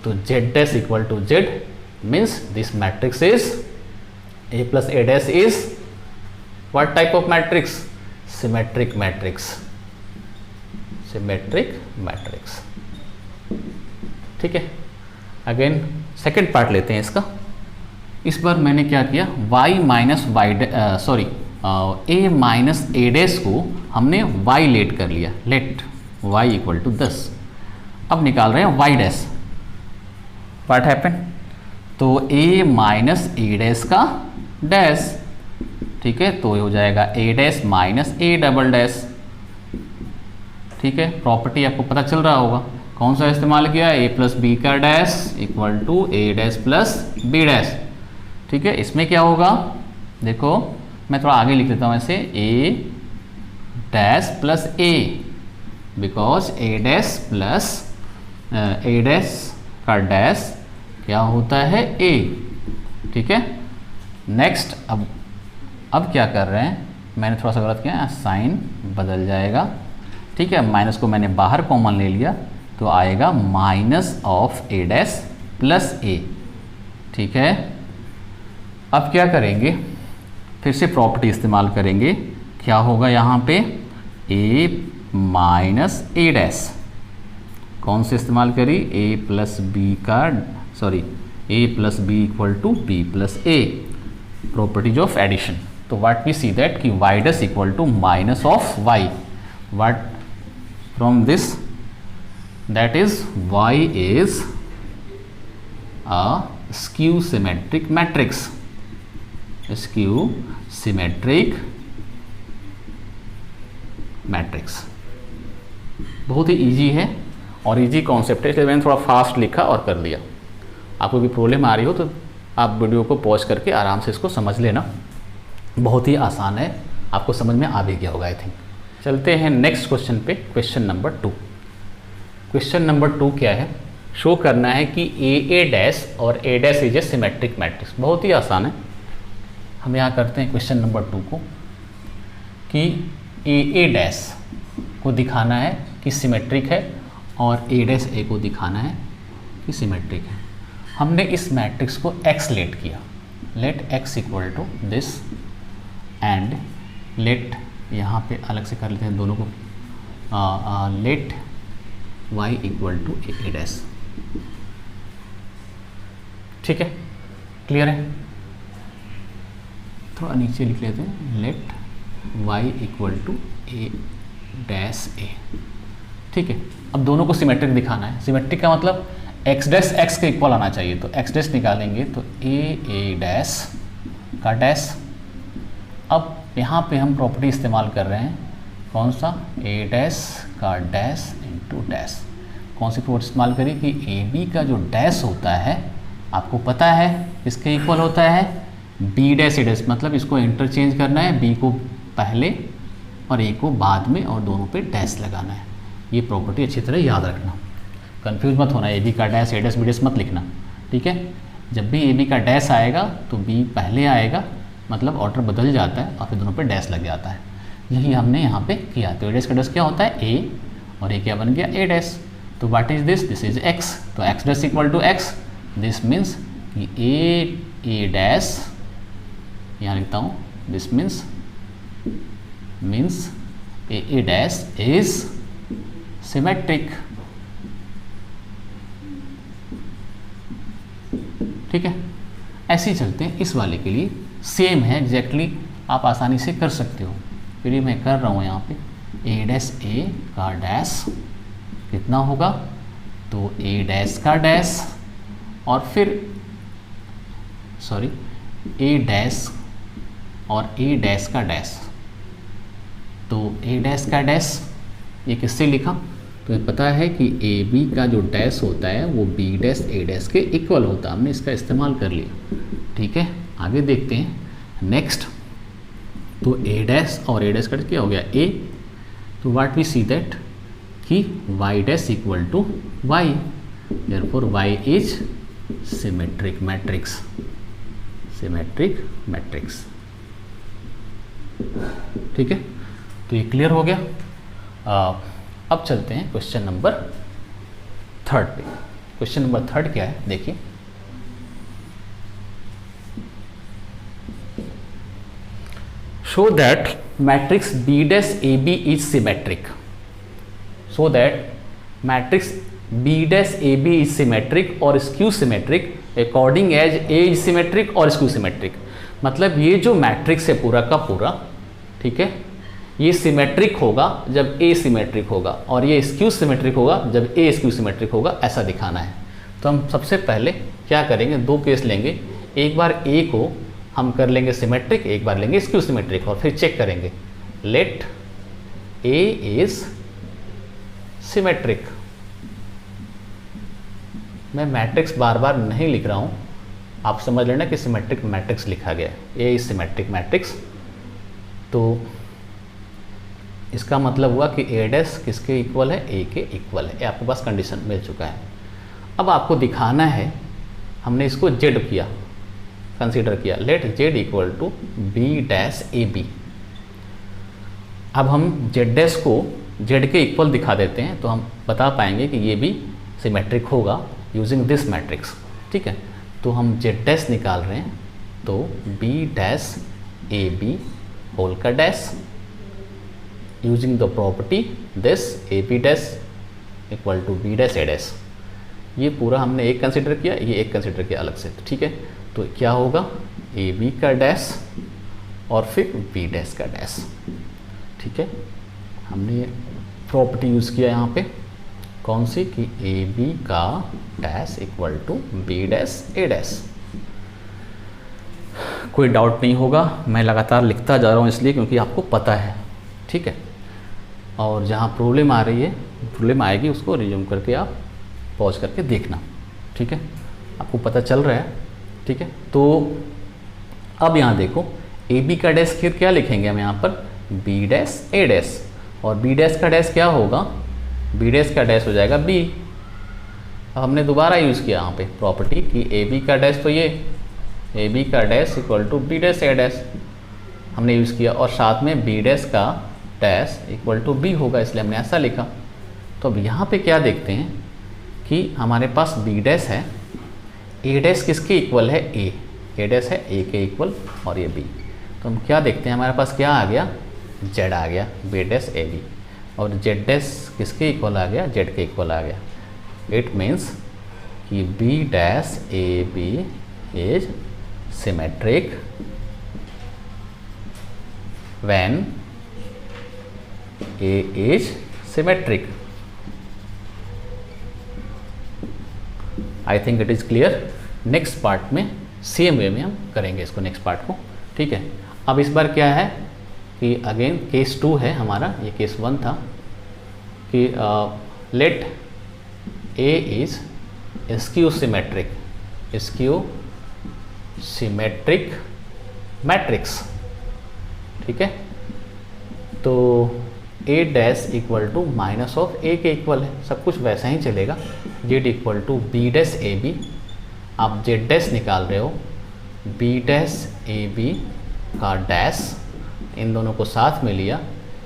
तो Z dash equal to Z means this matrix is A plus A dash is what type of matrix? Symmetric matrix. Symmetric matrix. ठीक है, again second part लेते हैं इसका। इस बार मैंने क्या किया? y minus Y sorry a minus A dash को हमने y लेट कर लिया, लेट y इक्वल टू 10। अब निकाल रहे हैं y डैश। What happen? तो a माइनस ए डैश का डैश। ठीक है, तो ये हो जाएगा A dash minus A double dash. ठीक है, प्रॉपर्टी आपको पता चल रहा होगा, कौन सा इस्तेमाल किया? ए प्लस बी का dash equal to A dash plus B dash. ठीक है, इसमें क्या होगा? देखो मैं थोड़ा आगे लिख देता हूँ ऐसे, A dash plus A, because A dash plus A dash का डैश क्या होता है? ए। ठीक है, नेक्स्ट अब क्या कर रहे हैं? मैंने थोड़ा सा गलत किया, साइन बदल जाएगा। ठीक है, माइनस को मैंने बाहर कॉमन ले लिया तो आएगा minus of A dash plus A. ठीक है, अब क्या करेंगे? फिर से प्रॉपर्टी इस्तेमाल करेंगे। क्या होगा यहाँ पे? ए माइनस ए डैश, कौन से इस्तेमाल करी? ए प्लस बी का sorry A plus B equal to B plus A, properties of addition. तो व्हाट वी सी दैट कि Y dash equal to minus of Y. What from this? That is Y is a skew symmetric matrix. Skew symmetric matrix बहुत ही easy है और easy concept है, इसलिए मैंने थोड़ा फास्ट लिखा और कर दिया। आपको भी प्रॉब्लम आ रही हो तो आप वीडियो को पॉज करके आराम से इसको समझ लेना, बहुत ही आसान है, आपको समझ में आ भी गया होगा आई थिंक। चलते हैं नेक्स्ट क्वेश्चन पे, क्वेश्चन नंबर 2। क्वेश्चन नंबर 2 क्या है? शो करना है कि ए डैश और A dash is a symmetric matrix. बहुत ही आसान है। हम यहाँ करते हैं क्वेश्चन नंबर 2 को कि ए डैश को दिखाना है कि सिमेट्रिक है और ए डैश ए को दिखाना है कि सिमेट्रिक है। हमने इस मैट्रिक्स को x लेट किया, let x equal to this and let, यहाँ पे अलग से कर लेते हैं दोनों को, let y equal to A dash. ठीक है, क्लियर है? थोड़ा नीचे लिख लेते हैं, let y equal to A dash A. ठीक है, अब दोनों को सिमेट्रिक दिखाना है। सिमेट्रिक का मतलब एक्स डैश एक्स के इक्वल आना चाहिए, तो एक्स डैश निकालेंगे तो ए डैश का डैश। अब यहाँ पे हम प्रॉपर्टी इस्तेमाल कर रहे हैं कौन सा, ए डैश का डैश इंटू डैश। कौन सी प्रोपर्टी इस्तेमाल करें कि ए बी का जो डैश होता है आपको पता है इसके इक्वल होता है बी डैश ए डैश, मतलब इसको इंटरचेंज करना है, बी को पहले और ए को बाद में और दोनों पे डैश लगाना है। ये प्रॉपर्टी अच्छी तरह याद रखना, कंफ्यूज मत होना, ए बी का dash A dash B dash मत लिखना, ठीक है। जब भी ए बी का डैश आएगा तो बी पहले आएगा, मतलब ऑर्डर बदल जाता है और फिर दोनों पे डैश लग जाता है। यही हमने यहाँ पे किया। तो ए डैश का डैश क्या होता है ए, और ए क्या बन गया ए डैश। तो what is this, this is X, तो X dash equal to X, this means कि ए डैश, यहाँ लिखता हूँ, this means A dash is symmetric, ठीक है। ऐसे ही चलते हैं इस वाले के लिए, सेम है एग्जैक्टली, आप आसानी से कर सकते हो। फिर ये मैं कर रहा हूँ यहाँ पे ए डैश ए का डैश कितना होगा, तो ए डैश का डैश और फिर ए डैश और ए डैश का डैश। तो ए डैश का डैश ये किससे लिखा, तो ये पता है कि ए बी का जो डैश होता है वो बी डैश ए डैश के इक्वल होता है, हमने इसका इस्तेमाल कर लिया, ठीक है। आगे देखते हैं नेक्स्ट। तो ए डैश और ए डैश का क्या हो गया ए, तो व्हाट वी सी दैट कि Y dash equal to Y, therefore Y is symmetric matrix, symmetric matrix, ठीक है। तो ये क्लियर हो गया। अब चलते हैं क्वेश्चन नंबर 3 पे। क्वेश्चन नंबर 3 क्या है देखिए, show that matrix B dash A B is symmetric, so that matrix B dash AB is symmetric or skew symmetric according as A is symmetric or skew symmetric। मतलब ये जो matrix है पूरा का पूरा, ठीक है, ये सिमेट्रिक होगा जब A सिमेट्रिक होगा और ये स्क्यू सिमेट्रिक होगा जब A स्क्यू सिमेट्रिक होगा, ऐसा दिखाना है। तो हम सबसे पहले क्या करेंगे, दो केस लेंगे, एक बार A को हम कर लेंगे सिमेट्रिक, एक बार लेंगे स्क्यू सिमेट्रिक और फिर चेक करेंगे लेट A इज सिमेट्रिक। मैं मैट्रिक्स बार बार नहीं लिख रहा हूँ, आप समझ लेना कि सिमेट्रिक मैट्रिक्स लिखा गया है, ए इज सिमेट्रिक मैट्रिक्स। तो इसका मतलब हुआ कि ए डैश किसके इक्वल है, ए के इक्वल है, ये आपके पास कंडीशन मिल चुका है। अब आपको दिखाना है, हमने इसको जेड किया, कंसीडर किया, let Z equal to B dash A B. अब हम जेड डैश को जेड के इक्वल दिखा देते हैं तो हम बता पाएंगे कि ये भी सिमेट्रिक होगा यूजिंग दिस मैट्रिक्स, ठीक है। तो हम जेड डैश निकाल रहे हैं, तो B dash A B whole का dash using the property this A B dash equal to B dash A dash. ये पूरा हमने एक कंसिडर किया, ये एक कंसिडर किया अलग से, ठीक है। तो क्या होगा ए बी का डैश और फिर बी डैश का डैश, ठीक है। हमने प्रॉपर्टी यूज़ किया यहाँ पे, कौन सी, कि ए बी का dash equal to B dash A dash. कोई डाउट नहीं होगा, मैं लगातार लिखता जा रहा हूँ इसलिए क्योंकि आपको पता है, ठीक है। और जहाँ प्रॉब्लम आ रही है, प्रॉब्लम आएगी, उसको रिज्यूम करके आप पॉज करके देखना, ठीक है, आपको पता चल रहा है, ठीक है। तो अब यहाँ देखो ए बी का डैश फिर क्या लिखेंगे हम यहाँ पर, बी डैश ए डैश, और बी डैश का डैश क्या होगा, बी डैश का डैश हो जाएगा बी। अब हमने दोबारा यूज़ किया यहाँ पे प्रॉपर्टी कि ए बी का डैश, तो ये ए बी का dash equal to B dash A dash हमने यूज़ किया, और साथ में बी डैश का डैश इक्वल टू बी होगा, इसलिए हमने ऐसा लिखा। तो अब यहाँ पे क्या देखते हैं कि हमारे पास बी डैश है, ए डैश किसके इक्वल है, ए डैश है ए के इक्वल, और ये बी। तो हम क्या देखते हैं, हमारे पास क्या आ गया, जेड आ गया, बी डैश ए बी, और जेड डैश किसके इक्वल आ गया, जेड के इक्वल आ गया। इट मीन्स कि B dash A B is symmetric when A is symmetric. I think it is clear. Next part में सेम वे में हम करेंगे इसको, नेक्स्ट पार्ट को, ठीक है। अब इस बार क्या है कि अगेन केस 2 है हमारा, ये केस 1 था कि let A is skew symmetric matrix, ठीक है। तो A dash equal to minus of A के इक्वल है, सब कुछ वैसा ही चलेगा। Z equal to B dash A B, आप जेड डैश निकाल रहे हो, बी डैश ए बी का डैश, इन दोनों को साथ में लिया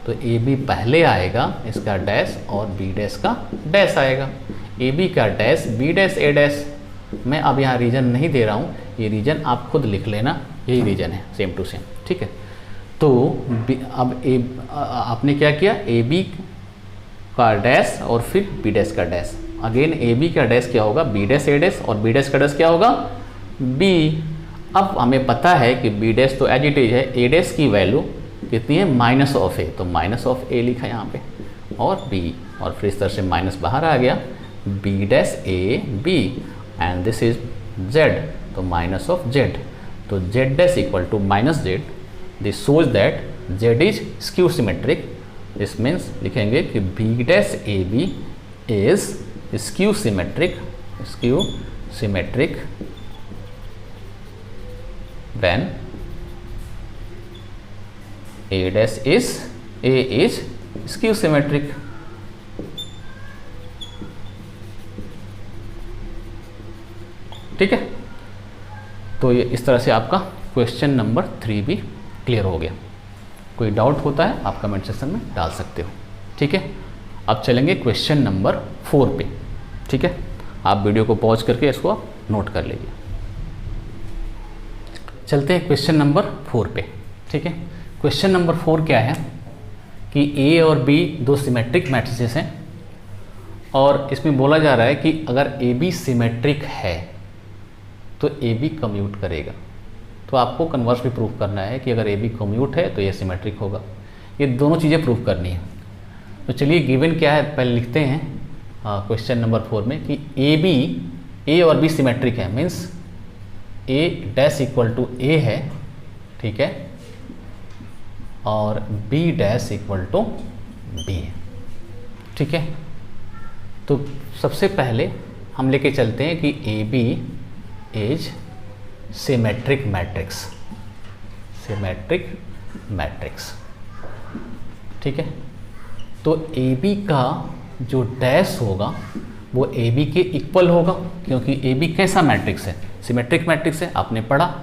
तो ए बी पहले आएगा इसका डैश और बी डैश का डैश आएगा। ए बी का dash B dash A dash, मैं अब यहाँ रीजन नहीं दे रहा हूँ, ये रीजन आप खुद लिख लेना, यही रीजन है सेम टू सेम, ठीक है। तो अब आपने क्या किया, ए बी का डैश और फिर बी डैश का डैश, अगेन ए बी का डैश क्या होगा, बी डैश ए डैश, और बी डैश का डैश क्या होगा, बी। अब हमें पता है कि बी डैश तो एज इट इज है, ए डैश की वैल्यू कितनी है, माइनस ऑफ ए, तो माइनस ऑफ ए लिखा यहाँ पे, और बी, और फिर इस तरह से माइनस बाहर आ गया, B dash A B, and this is Z, तो माइनस ऑफ जेड, तो Z dash equal to minus Z, this shows that Z is skew symmetric. This means लिखेंगे कि B dash A B is skew symmetric when A dash is skew symmetric। ठीक है, तो ये इस तरह से आपका क्वेश्चन नंबर 3 भी क्लियर हो गया। कोई डाउट होता है आप कमेंट सेक्शन में डाल सकते हो, ठीक है। अब चलेंगे क्वेश्चन नंबर 4 पे, ठीक है। आप वीडियो को पॉज करके इसको आप नोट कर लीजिए। चलते हैं क्वेश्चन नंबर 4 पे, ठीक है। क्वेश्चन नंबर 4 क्या है कि ए और बी दो सिमेट्रिक मैट्रिसेस हैं, और इसमें बोला जा रहा है कि अगर ए बी सिमेट्रिक है तो ए बी कम्यूट करेगा। तो आपको कन्वर्स भी प्रूफ करना है कि अगर ए बी कम्यूट है तो ये सिमेट्रिक होगा। ये दोनों चीज़ें प्रूफ करनी है। तो चलिए गिवन क्या है पहले लिखते हैं क्वेश्चन नंबर 4 में कि ए और बी सिमेट्रिक है, means A dash equal to A है, ठीक है, और B dash equal to B है, ठीक है। तो सबसे पहले हम लेके चलते हैं कि A B is symmetric matrix, ठीक है। तो ए बी का जो डैश होगा वो ए बी के इक्वल होगा, क्योंकि ए बी कैसा मैट्रिक्स है, सिमेट्रिक मैट्रिक्स है। आपने पढ़ा,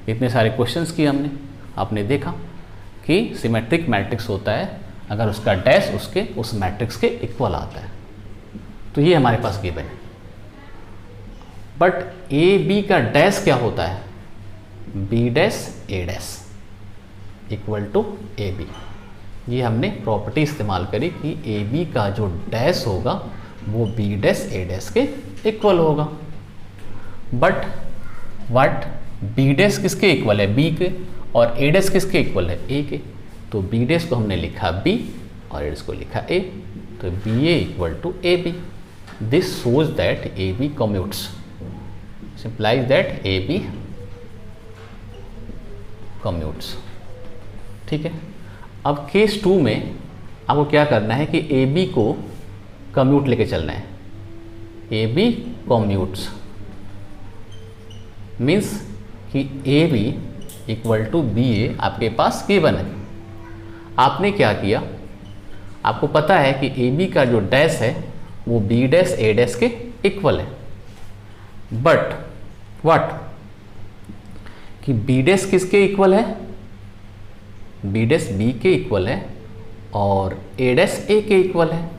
इतने सारे क्वेश्चंस किए हमने, आपने देखा कि सिमेट्रिक मैट्रिक्स होता है अगर उसका डैश उसके उस मैट्रिक्स के इक्वल आता है। तो ये हमारे पास गिवन है। बट ए बी का डैश क्या होता है, B dash A dash equal to A B. ये हमने प्रॉपर्टी इस्तेमाल करी कि ए बी का जो डैश होगा वो बी डैश ए डैश के इक्वल होगा। बट व्हाट, बी डैश किसके इक्वल है, बी के, और ए डैश किसके इक्वल है, ए के। तो बी डैश को हमने लिखा बी और ए डैश को लिखा ए, तो B A equal to A B. This shows that A B commutes, simplifies that A B commutes, ठीक है। अब केस 2 में आपको क्या करना है कि ए बी को कम्यूट लेके चलना है। ए बी कम्यूट्स मीन्स कि A B equal to B A आपके पास गिवन है। आपने क्या किया, आपको पता है कि ए बी का जो डैश है वो बी डैश ए डैश के इक्वल है। बट व्हाट, कि बी डैश किसके इक्वल है, बी डैश बी के इक्वल है और ए डैश ए के इक्वल है,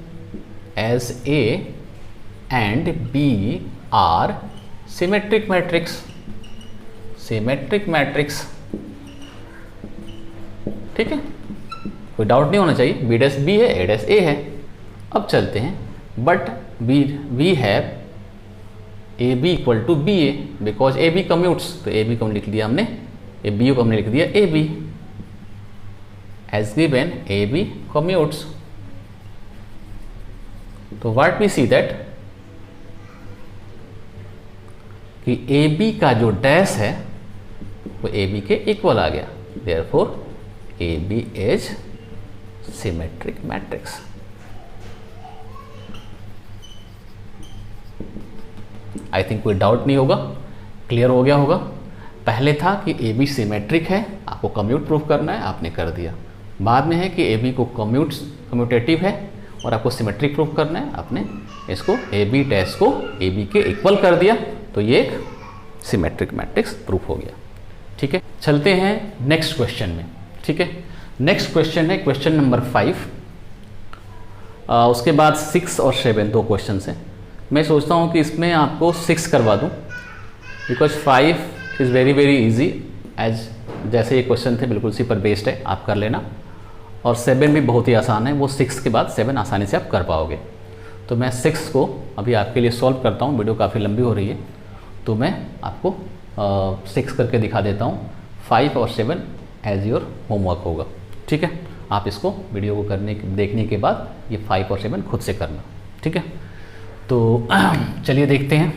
as A and B are symmetric matrix, ठीक है। कोई डाउट नहीं होना चाहिए, बी डैश बी है, ए डैश ए है। अब चलते हैं, but we have A B equal to B A, because A B commutes, तो ए बी को लिख दिया हमने, ए बी को हमने लिख दिया A B, as given A B commutes. तो व्हाट वी सी दैट कि ए बी का जो डैश है वो ए बी के इक्वल आ गया, therefore A B is symmetric matrix. I think कोई डाउट नहीं होगा, क्लियर हो गया होगा। पहले था कि ए बी सिमेट्रिक है, आपको कम्यूट प्रूफ करना है, आपने कर दिया। बाद में है कि ए बी को कम्यूटेटिव है और आपको सिमेट्रिक प्रूफ करना है, आपने इसको ए बी डैश को ए बी के इक्वल कर दिया, तो ये एक सिमेट्रिक मैट्रिक्स प्रूफ हो गया। ठीक है, चलते हैं नेक्स्ट क्वेश्चन में। ठीक है, नेक्स्ट क्वेश्चन है क्वेश्चन नंबर 5। उसके बाद 6 और 7 दो क्वेश्चन हैं। मैं सोचता हूँ कि इसमें आपको 6 करवा दूँ, because 5 is very very easy, as जैसे ये क्वेश्चन थे बिल्कुल उसी पर बेस्ड है, आप कर लेना। और 7 भी बहुत ही आसान है, वो 6 के बाद 7 आसानी से आप कर पाओगे। तो मैं 6 को अभी आपके लिए सॉल्व करता हूँ, वीडियो काफ़ी लंबी हो रही है, तो मैं आपको 6 करके दिखा देता हूँ। 5 और 7 एज योर होमवर्क होगा। ठीक है, आप इसको वीडियो को देखने के बाद ये 5 और 7 खुद से करना। ठीक है, तो चलिए देखते हैं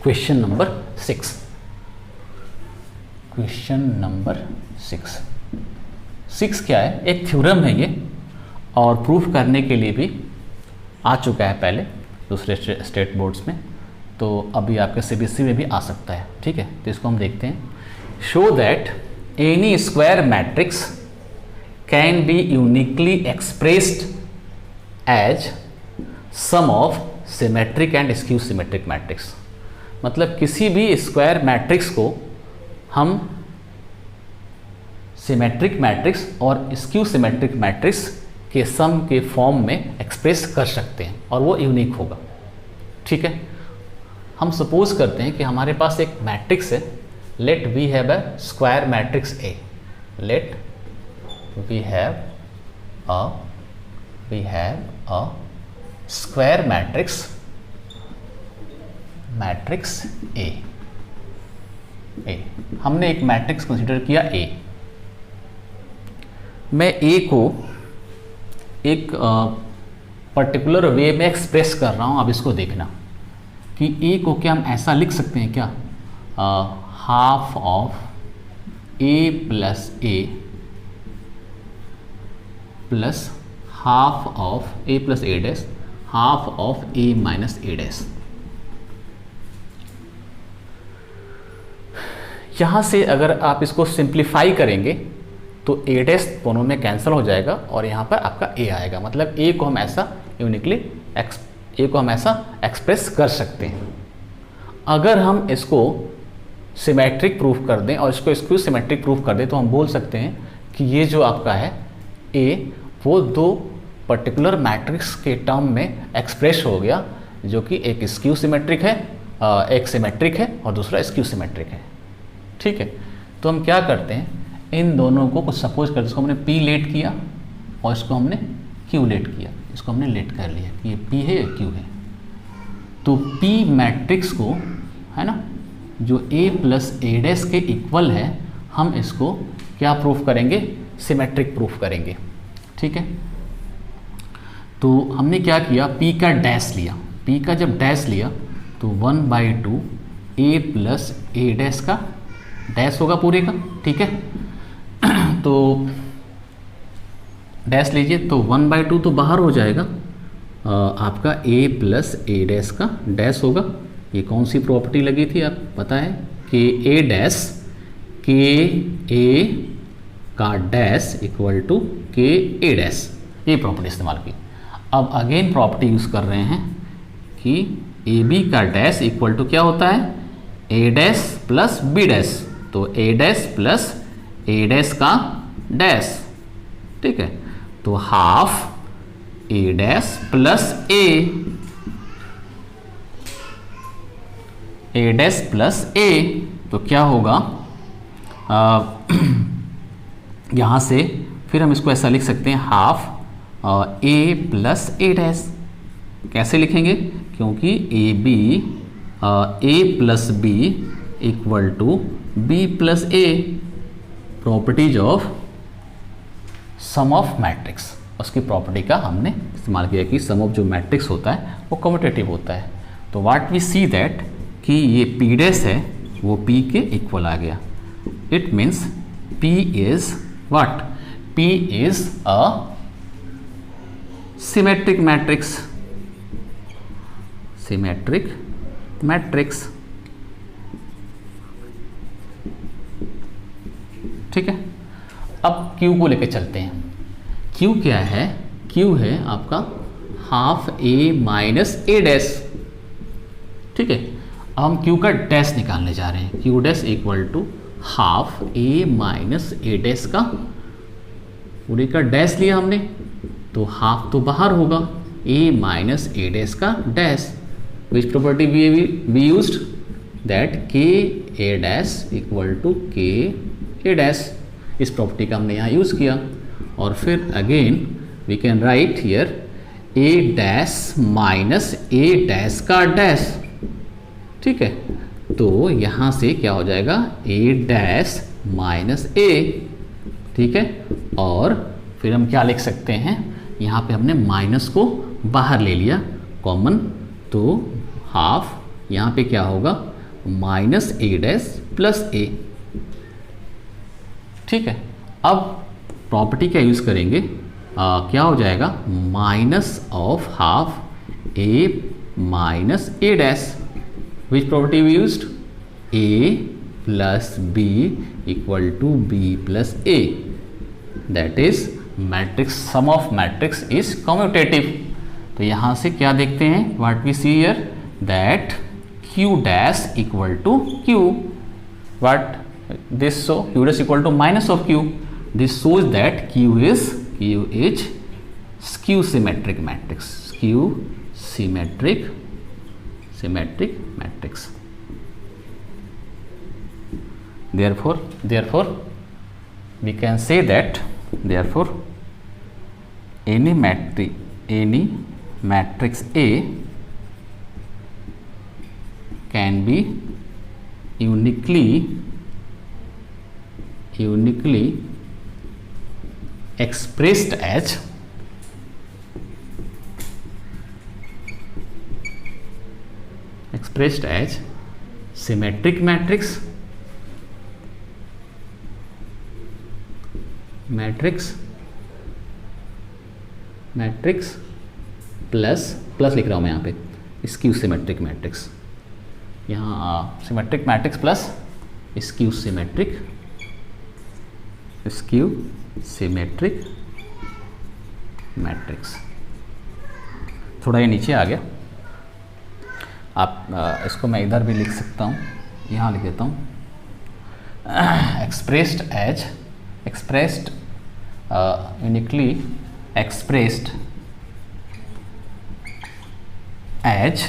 क्वेश्चन नंबर 6। क्वेश्चन नंबर 6 क्या है? एक थ्योरम है ये, और प्रूफ करने के लिए भी आ चुका है पहले दूसरे स्टेट बोर्ड्स में, तो अभी आपके सीबीएसई में भी आ सकता है। ठीक है, तो इसको हम देखते हैं। Show that any square matrix can be uniquely expressed as sum of symmetric and skew symmetric matrix. मतलब किसी भी स्क्वायर मैट्रिक्स को हम सिमेट्रिक मैट्रिक्स और स्क्यू सिमेट्रिक मैट्रिक्स के सम के फॉर्म में एक्सप्रेस कर सकते हैं, और वो यूनिक होगा। ठीक है, हम सपोज करते हैं कि हमारे पास एक मैट्रिक्स है, let we have a square matrix A, let we have a square matrix A. हमने एक मैट्रिक्स कंसीडर किया ए। मैं ए को एक पर्टिकुलर वे में एक्सप्रेस कर रहा हूं। अब इसको देखना कि ए को क्या हम ऐसा लिख सकते हैं क्या, half of A plus A plus half of A plus A dash half of A minus A dash. यहाँ से अगर आप इसको सिंप्लीफाई करेंगे तो ए डैश दोनों में कैंसिल हो जाएगा और यहाँ पर आपका ए आएगा। मतलब ए को हम ऐसा यूनिकली एक्सप्रेस कर सकते हैं। अगर हम इसको सिमेट्रिक प्रूफ कर दें और इसको स्क्यू सिमेट्रिक प्रूफ कर दें तो हम बोल सकते हैं कि ये जो आपका है ए, वो दो पर्टिकुलर मैट्रिक्स के टर्म में एक्सप्रेस हो गया, जो कि एक स्क्यू सिमेट्रिक है, एक सिमेट्रिक है और दूसरा स्क्यू सिमेट्रिक है। ठीक है, तो हम क्या करते हैं, इन दोनों को कुछ सपोज करते हैं, इसको हमने पी लेट किया और इसको हमने क्यू लेट किया, इसको हमने लेट कर लिया कि ये पी है या क्यू है। तो पी मैट्रिक्स को, है ना, जो ए प्लस ए डैश के इक्वल है, हम इसको क्या प्रूफ करेंगे, सिमेट्रिक प्रूफ करेंगे। ठीक है, तो हमने क्या किया, पी का डैश लिया। पी का जब डैश लिया तो 1/2 ए प्लस ए डैश का डैश होगा पूरे का। ठीक है, तो डैश लीजिए तो 1/2 तो बाहर हो जाएगा, आपका ए प्लस ए डैश का डैश होगा। ये कौन सी प्रॉपर्टी लगी थी आप पता है, कि ए डैश के ए का डैश इक्वल टू के ए डैश, ये प्रॉपर्टी इस्तेमाल की। अब अगेन प्रॉपर्टी यूज़ कर रहे हैं कि ए बी का डैश इक्वल टू क्या होता है, ए डैश प्लस बी डैश, तो A dash plus A dash का डैश। ठीक है, तो half A dash plus A dash plus ए, तो क्या होगा, यहाँ से फिर हम इसको ऐसा लिख सकते हैं, half A plus A dash. कैसे लिखेंगे, क्योंकि A B A plus B equal to B plus A, properties of sum of matrix, उसकी प्रॉपर्टी का हमने इस्तेमाल किया कि सम ऑफ जो मैट्रिक्स होता है वो कम्यूटेटिव होता है। तो व्हाट वी सी दैट कि ये पी डैश है वो पी के इक्वल आ गया। It means P is what? P is a symmetric matrix. Symmetric matrix. ठीक है, अब Q को लेके चलते हैं। Q क्या है? Q है आपका half A minus A dash. ठीक है, अब हम Q का डैश निकालने जा रहे हैं। Q dash equal to half A minus A dash का पूरे का डैश लिया हमने, तो हाफ तो बाहर होगा, A माइनस A डैश का dash. Which property we used? That K A dash equal to K A dash. इस प्रॉपर्टी का हमने यहाँ यूज़ किया। और फिर again we can write here A dash minus A dash का डैश। ठीक है, तो यहाँ से क्या हो जाएगा? A dash minus A। ठीक है, और फिर हम क्या लिख सकते हैं? यहाँ पे हमने माइनस को बाहर ले लिया कॉमन, तो हाफ यहाँ पे क्या होगा? Minus A dash plus A। ठीक है, अब प्रॉपर्टी क्या यूज़ करेंगे? क्या हो जाएगा? Minus of half A minus A dash. Which property we used? A plus B equal to B plus A। That is matrix, sum of matrix is commutative. तो यहाँ से क्या देखते हैं? What we see here? That Q dash equal to Q। What this show? Q dash equal to minus of Q। This shows that Q is skew symmetric matrix. Skew symmetric matrix. Therefore we can say that any matrix A can be uniquely expressed as symmetric matrix plus लिख रहा हूँ मैं यहाँ पे skew symmetric matrix. यहाँ symmetric matrix plus skew symmetric matrix. थोड़ा ये नीचे आ गया, आप इसको मैं इधर भी लिख सकता हूँ, यहाँ लिख देता हूँ। uniquely expressed as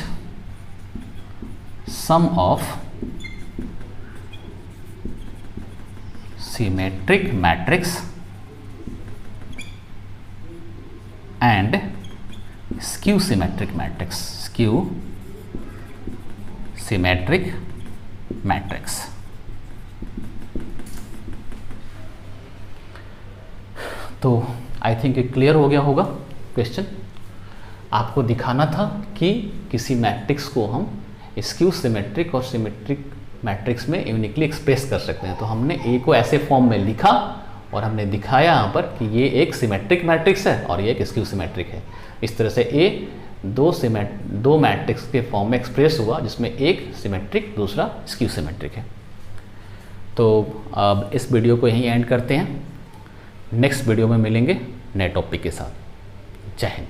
sum of symmetric matrix and skew symmetric matrix। तो आई थिंक ये क्लियर हो गया होगा क्वेश्चन। आपको दिखाना था कि किसी मैट्रिक्स को हम स्क्यू सिमेट्रिक और सिमेट्रिक मैट्रिक्स में यूनिकली एक्सप्रेस कर सकते हैं। तो हमने ए को ऐसे फॉर्म में लिखा और हमने दिखाया यहाँ पर कि ये एक सिमेट्रिक मैट्रिक्स है और ये एक स्क्यू सिमेट्रिक है। इस तरह से ए दो मैट्रिक्स के फॉर्म में एक्सप्रेस हुआ, जिसमें एक सिमेट्रिक दूसरा स्क्यू सिमेट्रिक है। तो अब इस वीडियो को यहीं एंड करते हैं। नेक्स्ट वीडियो में मिलेंगे नए टॉपिक के साथ। जय हिंद।